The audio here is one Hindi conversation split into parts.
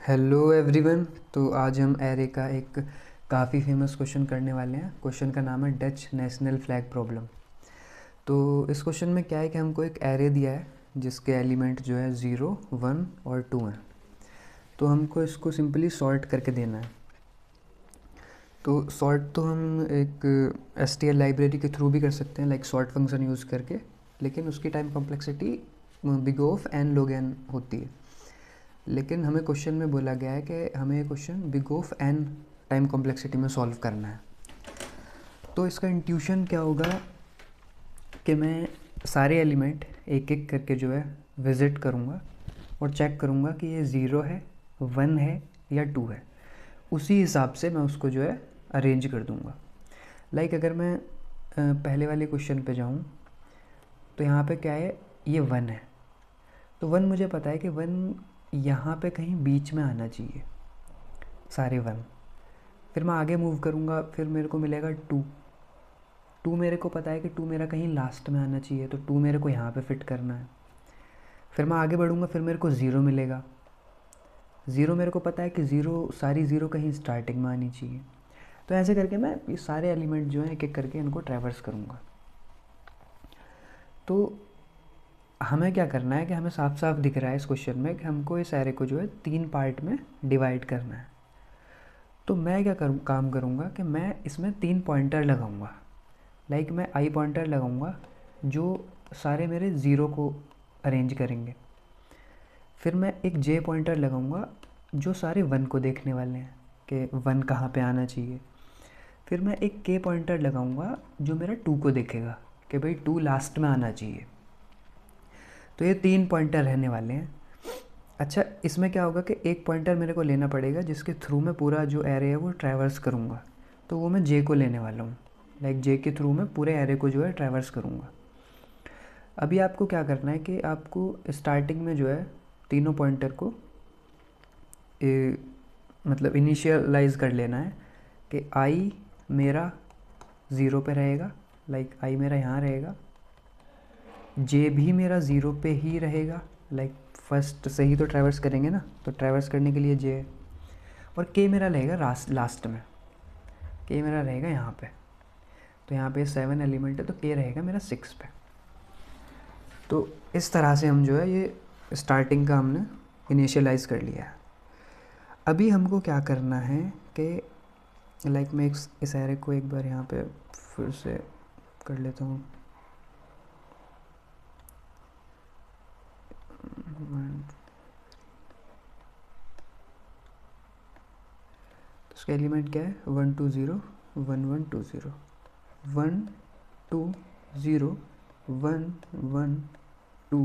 Hello everyone. तो आज हम एरे का एक काफ़ी फेमस क्वेश्चन करने वाले हैं। क्वेश्चन का नाम है डच नेशनल फ्लैग प्रॉब्लम। तो इस क्वेश्चन में क्या है कि हमको एक एरे दिया है जिसके एलिमेंट जो है 0, 1 और 2 हैं। तो हमको इसको सिंपली सॉर्ट करके देना है। तो सॉर्ट तो हम एक STL लाइब्रेरी के थ्रू भी कर सकते हैं, लाइक सॉर्ट फंक्शन यूज़ करके, लेकिन उसकी time complexity big of n log n होती है। लेकिन हमें क्वेश्चन में बोला गया है कि हमें ये question big of n time complexity में सॉल्व करना है। तो इसका इंट्यूशन क्या होगा कि मैं सारे एलिमेंट एक एक करके जो है विज़िट करूँगा और चेक करूँगा कि ये 0 है, 1 है या 2 है। उसी हिसाब से मैं उसको जो है अरेंज कर दूँगा। लाइक अगर मैं पहले वाले क्वेश्चन पे जाऊँ तो यहाँ पे क्या है, ये 1 है। तो 1 मुझे पता है कि 1 यहाँ पे कहीं बीच में आना चाहिए, सारे 1। फिर मैं आगे मूव करूँगा, फिर मेरे को मिलेगा 2 मेरे को पता है कि 2 मेरा कहीं लास्ट में आना चाहिए, तो 2 मेरे को यहाँ पे फिट करना है। फिर मैं आगे बढ़ूँगा, फिर मेरे को 0 मिलेगा। 0 मेरे को पता है कि सारी 0 कहीं स्टार्टिंग में आनी चाहिए। तो ऐसे करके मैं ये सारे एलिमेंट जो हैं एक एक करके इनको ट्रैवर्स करूँगा। तो हमें क्या करना है कि हमें साफ साफ दिख रहा है इस क्वेश्चन में कि हमको इस एरे को जो है 3 पार्ट में डिवाइड करना है। तो मैं क्या काम करूँगा कि मैं इसमें 3 पॉइंटर लगाऊँगा। लाइक मैं आई पॉइंटर लगाऊँगा जो सारे मेरे 0 को अरेंज करेंगे। फिर मैं एक जे पॉइंटर लगाऊँगा जो सारे 1 को देखने वाले हैं कि 1 कहाँ पे आना चाहिए। फिर मैं एक के पॉइंटर लगाऊँगा जो मेरा 2 को देखेगा कि भाई 2 लास्ट में आना चाहिए। तो ये 3 पॉइंटर रहने वाले हैं। अच्छा, इसमें क्या होगा कि एक पॉइंटर मेरे को लेना पड़ेगा जिसके थ्रू मैं पूरा जो एरे है वो ट्रैवर्स करूँगा। तो वो मैं जे को लेने वाला हूँ। लाइक जे के थ्रू मैं पूरे एरे को जो है ट्रैवर्स करूँगा। अभी आपको क्या करना है कि आपको स्टार्टिंग में जो है तीनों पॉइंटर को मतलब इनिशियलाइज कर लेना है कि आई मेरा 0 पे रहेगा, लाइक आई मेरा यहाँ रहेगा। जे भी मेरा 0 पे ही रहेगा, लाइक फर्स्ट से ही तो ट्रैवर्स करेंगे ना, तो ट्रैवर्स करने के लिए जे है। और के मेरा रहेगा लास्ट में, के मेरा रहेगा यहाँ पे। तो यहाँ पे 7 एलिमेंट है तो के रहेगा मेरा 6 पे। तो इस तरह से हम जो है ये स्टार्टिंग का हमने इनिशियलाइज़ कर लिया है। अभी हमको क्या करना है कि लाइक मैं इस एरे को एक बार यहाँ पे फिर से कर लेता हूँ। तो इसका एलिमेंट क्या है, 1 2 0 1 1 2 0 1 2 0 1 1 2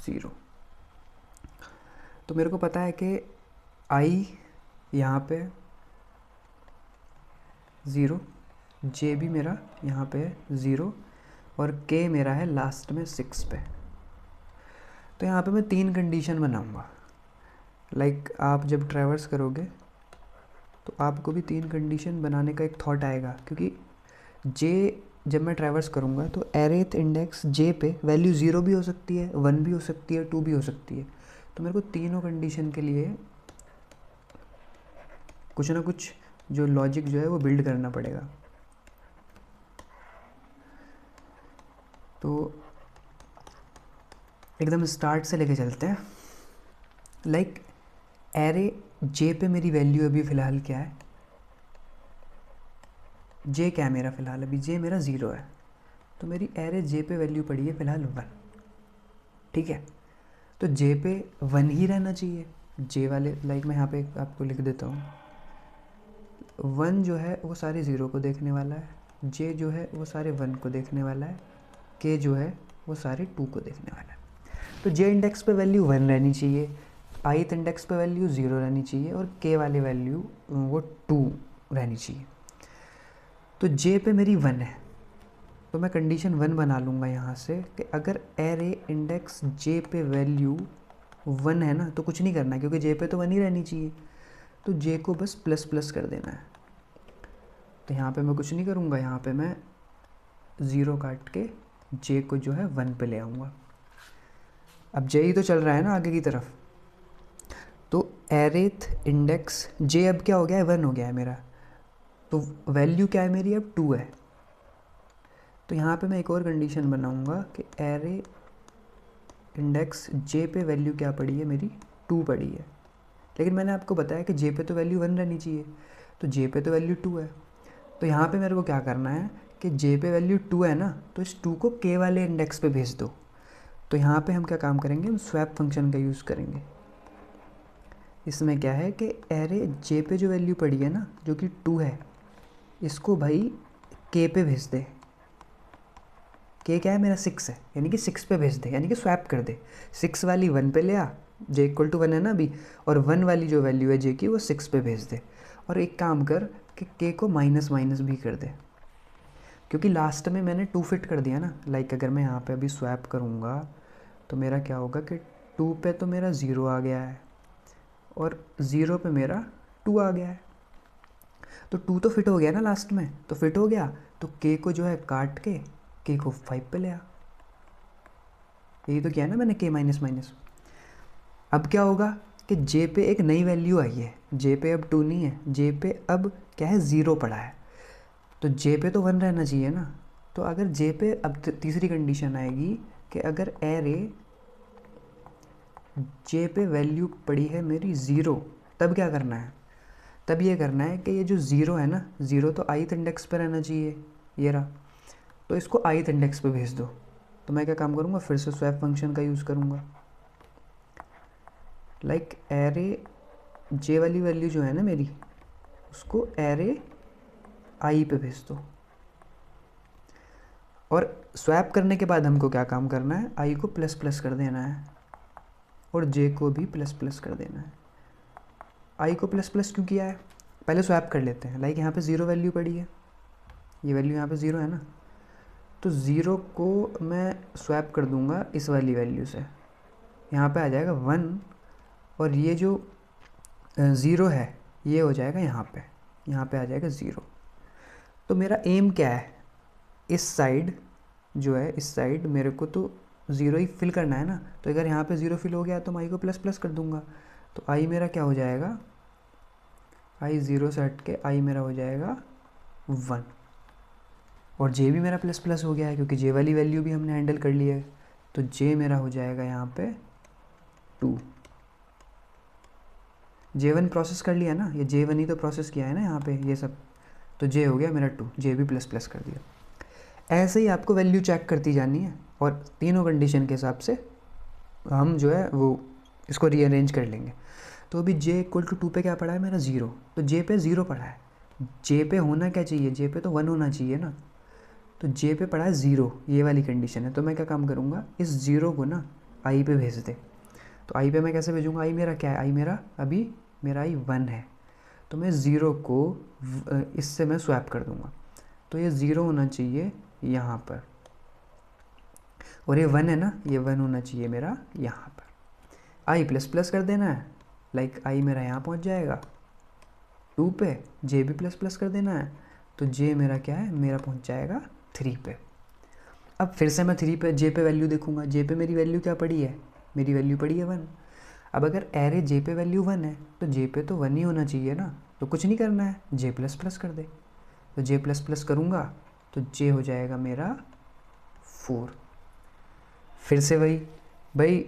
0। तो मेरे को पता है कि आई यहाँ पे 0, जे भी मेरा यहाँ पे 0 और के मेरा है लास्ट में 6 पे। तो यहाँ पे मैं 3 कंडीशन बनाऊँगा। लाइक आप जब ट्रैवर्स करोगे तो आपको भी 3 कंडीशन बनाने का एक थॉट आएगा, क्योंकि जे जब मैं ट्रैवर्स करूँगा तो एरेथ इंडेक्स जे पे वैल्यू 0 भी हो सकती है, 1 भी हो सकती है, 2 भी हो सकती है। तो मेरे को तीनों कंडीशन के लिए कुछ ना कुछ जो लॉजिक जो है वो बिल्ड करना पड़ेगा। तो एकदम स्टार्ट से लेके चलते हैं। लाइक एरे जे पे मेरी वैल्यू अभी फ़िलहाल क्या है, जे क्या है मेरा फ़िलहाल, अभी जे मेरा 0 है। तो मेरी एरे जे पे वैल्यू पड़ी है फ़िलहाल 1। ठीक है, तो जे पे 1 ही रहना चाहिए। जे वाले लाइक मैं यहाँ पे आपको लिख देता हूँ, 1 जो है वो सारे 0 को देखने वाला है, जे जो है वो सारे 1 को देखने वाला है, के जो है वो सारे 2 को देखने वाला है। तो जे इंडेक्स पे वैल्यू 1 रहनी चाहिए, ith इंडेक्स पे वैल्यू 0 रहनी चाहिए और के वाली वैल्यू वो 2 रहनी चाहिए। तो जे पे मेरी 1 है, तो मैं कंडीशन 1 बना लूँगा यहाँ से कि अगर एरे इंडेक्स जे पे वैल्यू 1 है ना, तो कुछ नहीं करना क्योंकि जे पे तो 1 ही रहनी चाहिए। तो जे को बस प्लस प्लस कर देना है। तो यहाँ पे मैं कुछ नहीं करूँगा, यहाँ पे मैं 0 काट के जे को जो है 1 पे ले आऊँगा। अब जे ही तो चल रहा है ना आगे की तरफ। तो एरेथ इंडेक्स जे अब क्या हो गया है, 1 हो गया है मेरा, तो वैल्यू क्या है मेरी अब 2 है। तो यहाँ पे मैं एक और कंडीशन बनाऊँगा कि एरे इंडेक्स जे पे वैल्यू क्या पड़ी है मेरी, 2 पड़ी है। लेकिन मैंने आपको बताया कि जे पे तो वैल्यू 1 रहनी चाहिए, तो जे पे तो वैल्यू 2 है। तो यहाँ पे मेरे को क्या करना है कि जे पे वैल्यू 2 है ना, तो इस 2 को के वाले इंडेक्स पे भेज दो। तो यहाँ पे हम क्या काम करेंगे, हम स्वैप फंक्शन का यूज़ करेंगे। इसमें क्या है कि एरे जे पे जो वैल्यू पड़ी है ना, जो कि 2 है, इसको भाई के पे भेज दे। के क्या है मेरा 6 है, यानी कि 6 पे भेज दे, यानी कि स्वैप कर दे। 6 वाली 1 पे ले आ, जे इक्वल टू 1 है ना अभी, और 1 वाली जो वैल्यू है जे की वो 6 पे भेज दे। और एक काम कर कि के को माइनस माइनस भी कर दे, क्योंकि लास्ट में मैंने 2 फिट कर दिया ना। लाइक अगर मैं यहाँ पे अभी स्वैप करूँगा तो मेरा क्या होगा कि 2 पे तो मेरा 0 आ गया है और 0 पे मेरा 2 आ गया है। तो 2 तो फिट हो गया ना लास्ट में, तो फिट हो गया, तो के को जो है काट के को 5 पे ले आ। यही तो किया है ना मैंने, के माइनस माइनस। अब क्या होगा कि जे पे एक नई वैल्यू आई है, जे पे अब 2 नहीं है, जे पे अब क्या है 0 पड़ा है, तो जे पे तो 1 रहना चाहिए ना। तो अगर जे पे अब तीसरी कंडीशन आएगी कि अगर एरे जे पे वैल्यू पड़ी है मेरी 0, तब क्या करना है, तब ये करना है कि ये जो 0 है ना, 0 तो ith इंडेक्स पे रहना चाहिए, ये रहा, तो इसको ith इंडेक्स पे भेज दो। तो मैं क्या काम करूँगा, फिर से स्वैप फंक्शन का यूज़ करूँगा। लाइक एरे जे वाली वैल्यू जो है ना मेरी, उसको एरे आई पे भेज दो। और स्वैप करने के बाद हमको क्या काम करना है, आई को प्लस प्लस कर देना है और जे को भी प्लस प्लस कर देना है। आई को प्लस प्लस क्यों किया है, पहले स्वैप कर लेते हैं। लाइक यहाँ पे 0 वैल्यू पड़ी है, ये वैल्यू यहाँ पे 0 है ना, तो 0 को मैं स्वैप कर दूंगा इस वाली वैल्यू से, यहाँ पे आ जाएगा 1, और ये जो 0 है ये हो जाएगा यहाँ पे आ जाएगा 0। तो मेरा एम क्या है, इस साइड जो है, इस साइड मेरे को तो 0 ही फिल करना है ना। तो अगर यहाँ पे 0 फिल हो गया तो मैं आई को प्लस प्लस कर दूंगा, तो आई मेरा क्या हो जाएगा, आई 0 से हट के आई मेरा हो जाएगा 1, और जे भी मेरा प्लस प्लस हो गया है क्योंकि जे वाली वैल्यू भी हमने हैंडल कर ली है। तो जे मेरा हो जाएगा यहाँ पे 2। J1 प्रोसेस कर लिया ना, ये J1 ही तो प्रोसेस किया है ना यहाँ पे ये सब, तो जे हो गया मेरा 2, जे भी प्लस प्लस कर दिया। ऐसे ही आपको वैल्यू चेक करती जानी है और तीनों कंडीशन के हिसाब से हम जो है वो इसको रीअरेंज कर लेंगे। तो अभी जे इक्वल टू 2 पे क्या पड़ा है मेरा 0, तो जे पे 0 पड़ा है, जे पे होना क्या चाहिए, जे पे तो 1 होना चाहिए ना, तो जे पे पड़ा है 0, ये वाली कंडीशन है। तो मैं क्या काम करूँगा, इस 0 को ना आई पे भेज दे। तो आई पे मैं कैसे भेजूँगा, आई मेरा क्या है, आई मेरा अभी मेरा आई 1 है, तो मैं 0 को इससे मैं स्वैप कर दूँगा, तो ये 0 होना चाहिए यहाँ पर, और ये 1 है ना, ये 1 होना चाहिए मेरा यहाँ पर। आई प्लस प्लस कर देना है, लाइक आई मेरा यहाँ पहुँच जाएगा 2 पे, जे भी प्लस प्लस कर देना है, तो जे मेरा क्या है, मेरा पहुँच जाएगा 3 पे। अब फिर से मैं 3 पे जे पे वैल्यू देखूँगा, जे पे मेरी वैल्यू क्या पड़ी है, मेरी वैल्यू पड़ी है 1। अब अगर एरे जे पे वैल्यू 1 है तो जे पे तो 1 ही होना चाहिए ना, तो कुछ नहीं करना है, जे प्लस प्लस कर दे। तो जे प्लस प्लस करूँगा तो जे हो जाएगा मेरा 4। फिर से वही भाई,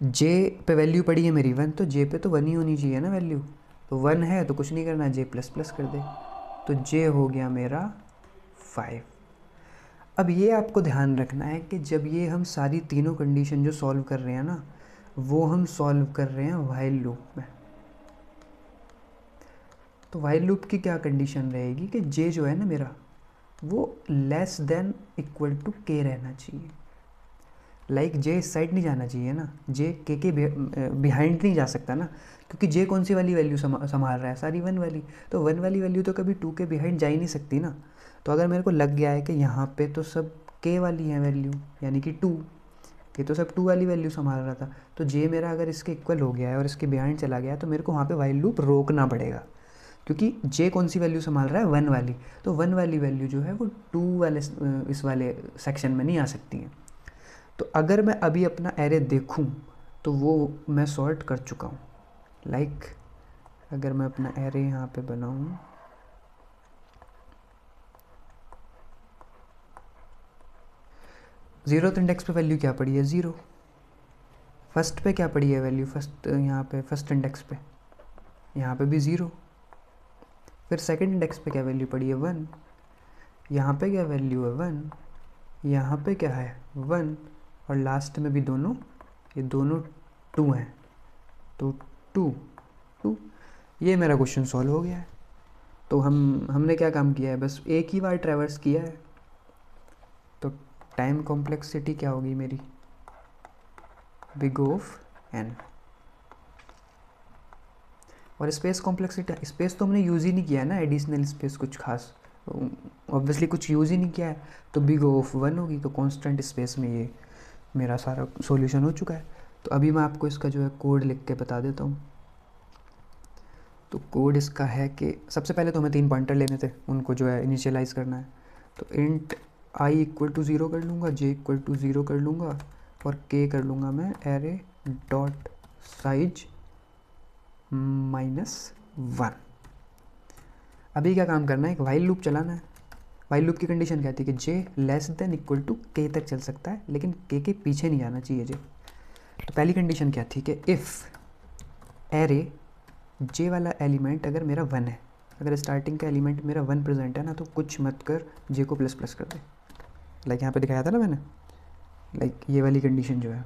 जे पे वैल्यू पड़ी है मेरी 1, तो जे पे तो 1 ही होनी चाहिए ना वैल्यू, तो 1 है तो कुछ नहीं करना है, जे प्लस प्लस कर दे, तो जे हो गया मेरा 5। अब ये आपको ध्यान रखना है कि जब ये हम सारी तीनों कंडीशन जो सॉल्व कर रहे हैं ना, वो हम सॉल्व कर रहे हैं व्हाइल लूप में। तो व्हाइल लूप की क्या कंडीशन रहेगी कि जे जो है ना मेरा, वो लेस देन इक्वल टू के रहना चाहिए। लाइक जे इस साइड नहीं जाना चाहिए ना, जे के बिहाइंड नहीं जा सकता ना, क्योंकि जे कौन सी वाली वैल्यू संभाल रहा है, सारी 1 वाली, तो 1 वाली वैल्यू तो कभी 2 के बिहाइंड जा ही नहीं सकती ना। तो अगर मेरे को लग गया है कि यहाँ पे तो सब के वाली है वैल्यू, यानी कि 2, ये तो सब 2 वाली वैल्यू संभाल रहा था, तो जे मेरा अगर इसके इक्वल हो गया है और इसके बिहाइंड चला गया है, तो मेरे को वहाँ पे व्हाइल लूप रोकना पड़ेगा, क्योंकि जे कौन सी वैल्यू संभाल रहा है, 1 वाली, तो 1 वाली वैल्यू जो है वो 2 वाले इस वाले सेक्शन में नहीं आ सकती है। तो अगर मैं अभी अपना एरे देखूं तो वो मैं सॉर्ट कर चुका हूँ, लाइक अगर मैं अपना एरे यहाँ पे बनाऊँ, ज़ीरोथ इंडेक्स पे वैल्यू क्या पड़ी है 0, फर्स्ट पे क्या पड़ी है वैल्यू, फर्स्ट यहाँ पे फर्स्ट इंडेक्स पे यहाँ पे भी 0, फिर सेकंड इंडेक्स पे क्या वैल्यू पड़ी है 1, यहाँ पे क्या वैल्यू है 1, यहाँ पे क्या है 1, और लास्ट में भी दोनों, ये दोनों 2 हैं, तो 2 2, ये मेरा क्वेश्चन सॉल्व हो गया है। तो हमने क्या काम किया है, बस एक ही बार ट्रैवर्स किया है, तो टाइम कॉम्प्लेक्सिटी क्या होगी मेरी, बिग ऑफ एन। और स्पेस कॉम्प्लेक्सिटी, स्पेस तो हमने यूज़ ही नहीं किया है ना, एडिशनल स्पेस कुछ खास ऑब्वियसली कुछ यूज़ ही नहीं किया है, तो बिग ऑफ 1 होगी। तो कांस्टेंट स्पेस में ये मेरा सारा सॉल्यूशन हो चुका है। तो अभी मैं आपको इसका जो है कोड लिख के बता देता हूँ। तो कोड इसका है कि सबसे पहले तो हमें 3 पॉइंटर लेने थे, उनको जो है इनिशियलाइज़ करना है। तो इंट i इक्वल टू 0 कर लूँगा, j इक्वल टू 0 कर लूँगा, और k कर लूँगा मैं एरे डॉट साइज -1। अभी क्या काम करना है, एक वाइल लूप चलाना है। वाइल लूप की कंडीशन कहती है कि j less than equal to k तक चल सकता है, लेकिन k के पीछे नहीं जाना चाहिए j। तो पहली कंडीशन क्या थी कि इफ़ एरे j वाला एलिमेंट अगर मेरा 1 है, अगर स्टार्टिंग का एलिमेंट मेरा 1 प्रेजेंट है ना, तो कुछ मत कर, j को प्लस प्लस कर दे। लाइक यहाँ पे दिखाया था ना मैंने, लाइक ये वाली कंडीशन जो है,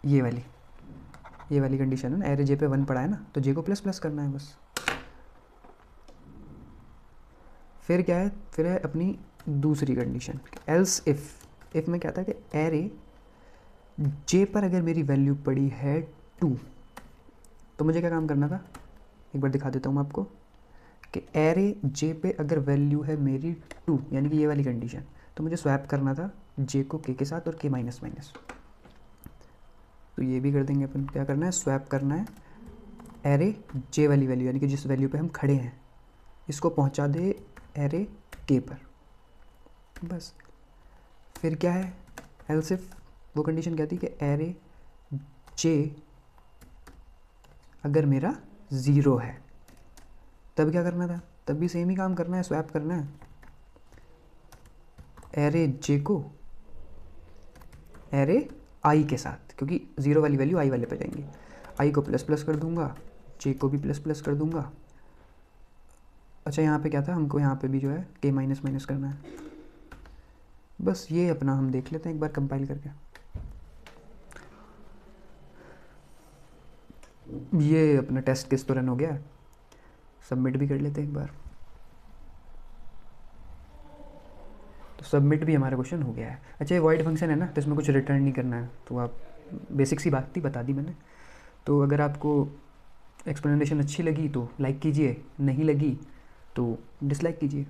ये वाली कंडीशन है ना, एरे j पे 1 पड़ा है ना, तो j को प्लस प्लस करना है बस। फिर क्या है, फिर है अपनी दूसरी कंडीशन, एल्स इफ़ में क्या था कि एरे j पर अगर मेरी वैल्यू पड़ी है 2, तो मुझे क्या काम करना था, एक बार दिखा देता हूँ मैं आपको, कि एरे j पे अगर वैल्यू है मेरी 2, यानी कि ये वाली कंडीशन, तो मुझे स्वैप करना था j को k के साथ और k माइनस माइनस। तो ये भी कर देंगे अपन, क्या करना है, स्वैप करना है एरे j वाली वैल्यू, यानी कि जिस वैल्यू पे हम खड़े हैं, इसको पहुंचा दे एरे k पर, बस। फिर क्या है, एल्स इफ वो कंडीशन कहती है कि एरे j अगर मेरा 0 है, तब क्या करना था, तब भी सेम ही काम करना है, स्वैप करना है एरे j को एरे i के साथ, क्योंकि 0 वाली वैल्यू i वाले पे जाएंगी। i को प्लस प्लस कर दूंगा, j को भी प्लस प्लस कर दूंगा। अच्छा यहाँ पे क्या था, हमको यहाँ पे भी जो है k माइनस माइनस करना है। बस ये अपना हम देख लेते हैं एक बार कंपाइल करके। ये अपना टेस्ट केस तो रन हो गया है, सबमिट भी कर लेते हैं एक बार। तो सबमिट भी हमारा क्वेश्चन हो गया है। अच्छा ये वॉइड फंक्शन है ना, तो इसमें कुछ रिटर्न नहीं करना है, तो आप बेसिक सी बात थी, बता दी मैंने। तो अगर आपको एक्सप्लेनेशन अच्छी लगी तो लाइक कीजिए, नहीं लगी तो डिसलाइक कीजिए।